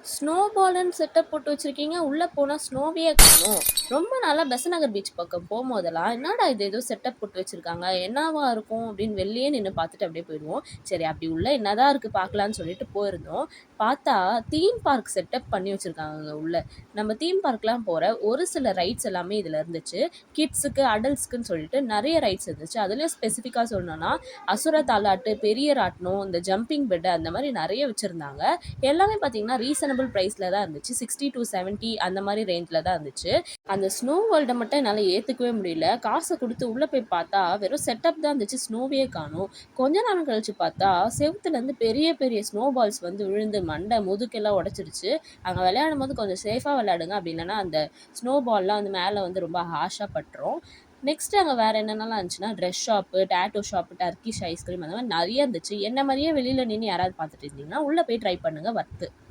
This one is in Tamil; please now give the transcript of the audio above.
ஸ்னோபால்ன்னு செட்டப் போட்டு வச்சிருக்கீங்க. உள்ள போனா ஸ்னோவியே காணோம். ரொம்ப நாளா பெசன்ட் நகர் பீச் பக்கம் போம்போதெல்லாம், "என்னடா இது ஏதோ செட்டப் போட்டு வச்சிருக்காங்க. என்னவா இருக்கும்?" அப்படின்னு வெளிலயே நின்னு பார்த்துட்டு அப்படியே போயிடுவோம். சரி அப்படி உள்ள என்னதான் இருக்கு பார்க்கலான்னு சொல்லிட்டு போயிருந்தோம். பார்த்தா தீம் பார்க் செட்டப் பண்ணி வச்சிருக்காங்கங்க உள்ள. நம்ம தீம் பார்க்லாம் போற ஒரு சில ரைட்ஸ் எல்லாமே இதுல இருந்துச்சு. கிட்ஸுக்கு, அடல்ட்ஸ்க்குன்னு சொல்லிட்டு நெறைய ரைட்ஸ் இருந்துச்சு. அதுலயும் ஸ்பெசிஃபிக்கா சொல்லணும்னா, அசுர தாலாட்டு, பெரிய ராட்டினம், இந்த ஜம்பிங் பெட் அந்த மாரி நெறைய வச்சிருந்தாங்க. எல்லாமே பார்த்தீங்கன்னா, ரீசனபிள் பிரைஸ்ல தான் இருந்துச்சு. 60 டூ 70 அந்த மாரி ரேஞ்ச்ல தான் இருந்துச்சு. அந்த ஸ்னோ வேர்ல்ட மட்டும் என்னால ஏத்துக்கவே முடியல. காச குடுத்து உள்ள போய் பார்த்தா, வெறும் செட்டப் தான் இருந்துச்சு. ஸ்னோவே காணோம். கொஞ்ச நேரம் கழிச்சு பார்த்தா, செவுத்துலருந்து பெரிய பெரிய ஸ்னோ பால்ஸ் வந்து விழுந்து மண்டை, முதுகெல்லாம் உடைச்சிருச்சு. அங்க விளையாடும்போது கொஞ்சம் சேஃபா விளையாடுங்க. அப்படி இல்லன்னா அந்த ஸ்னோ பால்லாம் வந்து மேல வந்து ரொம்ப ஹார்ஷா பட்டுரும். நெக்ஸ்ட் அங்க வேற என்னென்னலாம் இருந்துச்சுன்னா, dress shop, tattoo shop, Turkish ice cream அந்த மாரி நெறைய இருந்துச்சு. என்ன மாரியே வெளில நின்னு யாராவது பார்த்துட்டு இருந்தீங்கன்னா, உள்ள போய் ட்ரை பண்ணுங்க வொர்த்து.